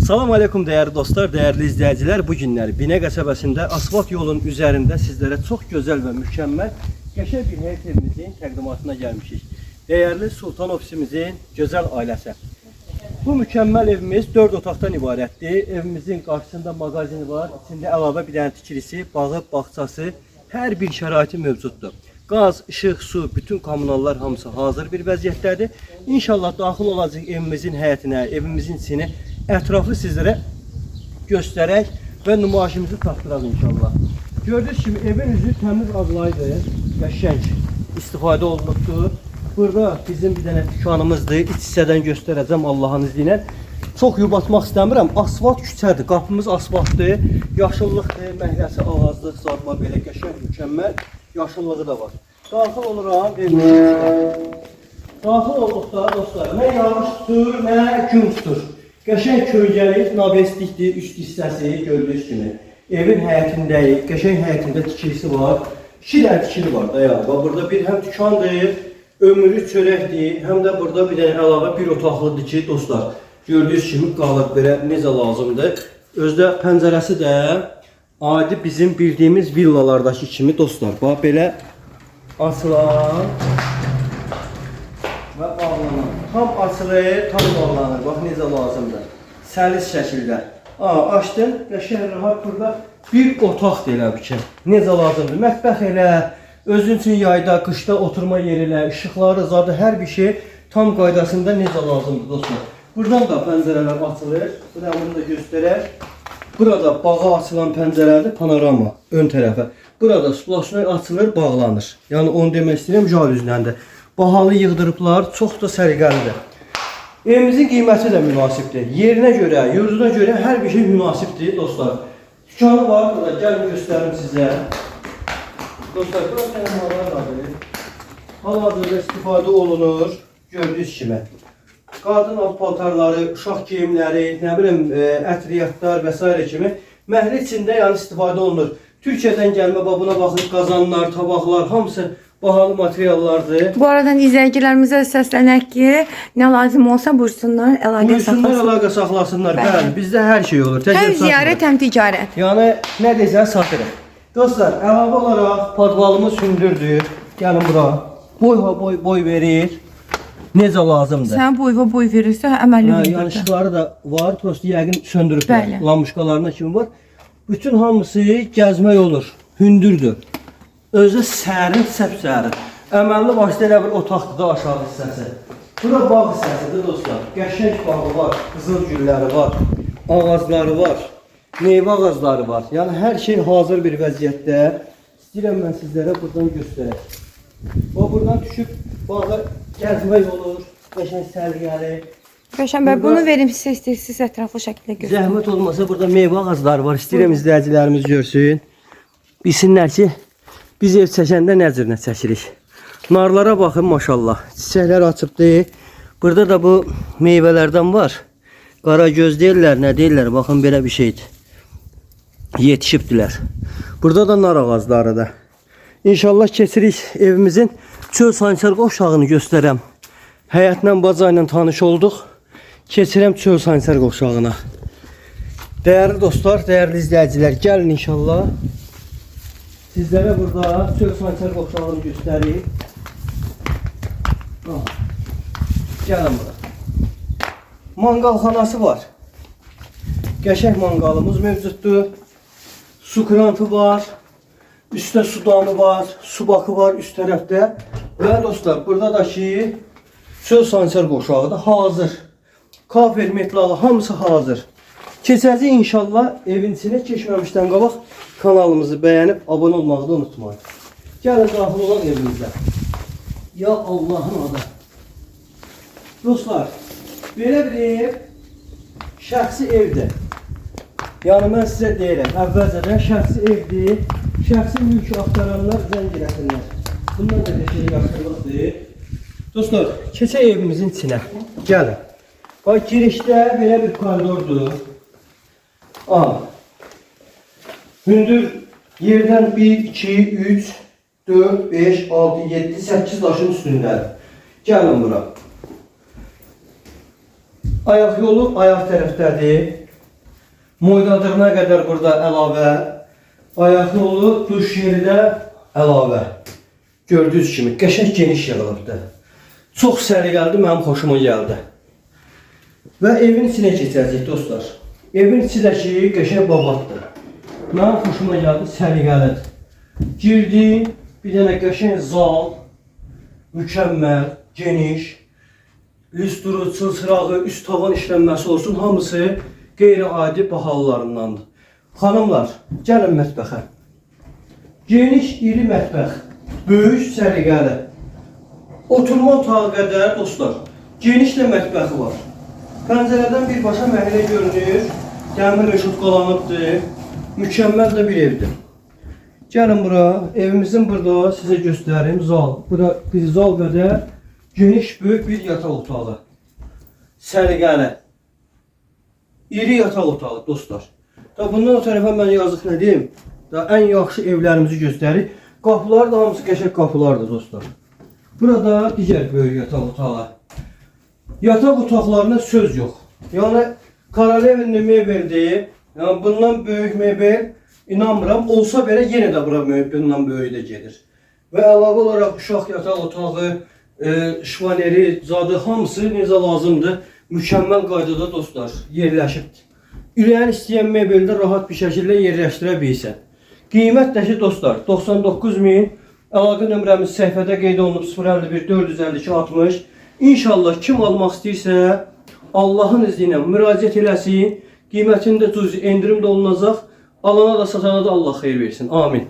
Salam aleykum değerli dostlar, değerli izleyiciler. Bu günler Binə qəsəbəsində asfalt yolun üzerinde sizlere çok güzel ve mükemmel qəşəng bir həyət evimizin təqdimatına gelmişiz. Değerli Sultan ofisimizin güzel ailəsi. Bu mükemmel evimiz 4 otaqdan ibarətdir. Evimizin qarşısında mağazini var. İçində əlavə bir dənə tikilisi, bağı, bağçası, hər bir şəraiti mövcuddur. Qaz, işıq, su, bütün kommunallar hamısı hazır bir vəziyyətdədir. İnşallah daxil olacaq evimizin həyətinə, evimizin içini ətraflı sizlərə göstərək və nümayişimizi taxtıraq inşallah. Gördüyünüz kimi evin üzü təmiz ağlaydı, qəşəng istifadə olunubdur. Burada bizim bir dənə dükkanımızdır. İç hissədən göstərəcəm Allah'ın izni ilə. Çox yubatmaq istəmirəm. Asfalt küçədir. Qapımız asfaltdır. Yaşıllıqdır, məhləsi ağaclıq, zarma belə qəşəng, mükəmməl yaşıllığı da var. Daxil oluram evimizin. Daxil olduqda dostlar, nə yağış tutur, nə gün tutur. Qəşəng kölgəlik, nabeslikdir, üst hissəsi gördüyünüz kimi. Evin həyətindəyik, qəşəng həyətində tikilisi var. 2 dənə tikili var da ya. Burada bir həm dükandır, ömürlük çörəkdir, həm də burada bir dənə əlavə bir otaqlıdır ki, dostlar, gördüyünüz kimi qalır belə necə lazımdır. Özdə pəncərəsi də adi bizim bildiyimiz villalardakı kimi dostlar. Bax belə açılan və bağlanan. Tam açılır, tam bağlanır. Bax necə lazımdır. Səlis şəkildə. Açdın, qəşəng rahat burada bir otaq deyiləm ki, necə lazımdır. Mətbəx elə, özün üçün yayda, qışda oturma yeri ilə, işıqları, zadı hər bir şey tam qaydasında necə lazımdır dostlar. Buradan da pəncərələr açılır. Bunu da göstərək. Burada bağa açılan pəncərədir, panorama ön tərəfə. Burada splasnoy açılır, bağlanır. Yəni onu demək istəyirəm, jalüzləndir. Bahalı yığdırıblar, çox da səliqəlidir. Evimizin qiyməti də münasibdir. Yerinə görə, yurduna görə hər bir şey münasibdir dostlar. Dükanı var burada, gəlin göstərim sizə. Dostlar, burası tələmlarlar var. Hal-hazırda istifadə olunur, gördüyünüz kimi. Qadın alt paltarları, uşaq geyimləri, nə bilim, ətriyyatlar və s. kimi məhəllə içində yəni istifadə olunur. Türkiyədən gəlmə babına baxın, qazanlar, tabaqlar, hamısı bahalı materiallardır. Bu aradan izləyicilərimizə səslənək ki, nə lazım olsa buyursunlar, əlaqə saxlasınlar. Buyursunlar, əlaqə saxlasınlar. Bəli, bizdə hər şey olur. Həm ziyarət, həm ticarət. Yəni, nə desən satırıq. Dostlar, əlavə olaraq padvalımız hündürdür. Gəlin bura. Boy verir. Necə lazımdır. Sən boy verirsə, əməlli hündürdür. Yəni, işıqları da var, prosto yəqin söndürüblər. Lamışqalarına kimi var. Bütün hamısı gəzmək olur. Hündürdür. Özü sərin, səp-sərin. Əməlli başda elə bir otaqdır da aşağı hissəsi. Bura bağ hissəsidir dostlar. Qəşəng bağı var, qızıl gülləri var, ağacları var, meyvə ağacları var. Yəni hər şey hazır bir vəziyyətdə. İstəyirəm mən sizlərə buradan göstərək. O buradan düşüb bağı gəzmək olur, qəşəng səliqəli. Qəşəng bəy, bunu verim sizə istəyirsiniz ətraflı şəkildə göstərin. Zəhmət olmasa burada meyvə ağacları var. İstəyirəm izləyicilərimiz görsün. Bilsinlər ki, biz ev çəkəndə nə cürlə çəkirik. Narlara baxın maşallah. Çiçəklər açıbdır. Burada da bu meyvələrdən var. Qara göz deyirlər, nə deyirlər? Baxın belə bir şeydir. Yetişibdilər. Burada da nar ağacları da. İnşallah keçirik evimizin çöl sançar qovşağını göstərəm. Həyətlə, baca ilə tanış olduq. Keçirəm çöl sançar qovşağına. Değerli dostlar, değerli izləyicilər, gəlin inşallah. Sizlərə burada çöl sançar qovşağını göstəreyim. Gəlin bura. Mangalxanası var. Qəşəng mangalımız mövcuddur. Su krantı var. Üstdə su damı var. Su bakı var üst tərəfdə. Və dostlar, burada da ki çöl sançar qovşağı da hazır. Kafer metlağı hamısı hazır. Keçəcək inşallah evin içine keçməmişdən qabaq kanalımızı bəyənib abone olmağı da unutmayın. Gəlin daxil olaq evimizdə. Ya Allah'ın adı. Dostlar, belə bir ev şəxsi evdir. Yəni mən sizə deyirəm, əvvəlcədən şəxsi evdir. Şəxsi mülkü axtaranlar zəng eləsinlər. Bundan da bir şey yaxşılıqdır. Dostlar, keçək evimizin içinə. Gəlin. Bax, girişdə belə bir koridordur. Hündür yerdən 1, 2, 3, 4, 5, 6, 7, 8 daşın üstündədir. Gəlin bura. Ayaq yolu ayaq tərəfdədir. Moydadırına qədər burada əlavə. Ayaq yolu, duş yeri də əlavə. Gördüyünüz kimi qəşəng geniş yığılıbdır. Çox səliqəlidir, mənim xoşuma gəldi. Və evin içinə keçəcəyik dostlar. Evin içindəki qəşəng babatdır. Mənim xoşuma gəldi, səliqəlidir. Girdik, bir dənə qəşəng zal, mükəmməl, geniş, lüstru, çılçırağı, üst tavan işlənməsi olsun, hamısı qeyri-adi bahalılarındandır. Xanımlar, gəlin mətbəxə. Geniş, iri mətbəx, böyük, səliqəli. Oturma otağı qədər dostlar, geniş də mətbəxi var. Pəncərədən birbaşa mənə görünür, dəmir reşotqalanıbdır, mükəmməl də bir evdir. Gəlin bura, evimizin burada sizə göstərim zal. Bura bir zal qədər geniş, böyük bir yataq otağı. Səliqəli. İri yataq otağı dostlar. Da bundan o tərəfə mən yazıq nə deyim? Da ən yaxşı evlərimizi göstərir. Qapılar da hamısı qəşəng qapılardır dostlar. Burada digər böyük yataq otağı. Yataq otaqlarına söz yox. Yəni Karalevin mebeldir. Yəni bundan böyük mebel inanmıram. Olsa belə yenə də bura bundan böyük də gedir. Və əlavə olaraq uşaq yataq otağı, şvaneri, zadı hamısı necə lazımdır. Mükəmməl qaydada dostlar yerləşibdir. Ürəyin istəyən mebeldə rahat bir şəkildə yerləşdirə bilirsən. Qiymət də ki dostlar 99.000. Əlaqə nömrəmiz səhifədə qeyd olunub 051 452 60. İnşallah kim almaq istəyirsə Allahın izni ilə müraciət eləsin. Qiymətində cüzi endirim də olunacaq. Alana da satana da Allah xeyir versin. Amin.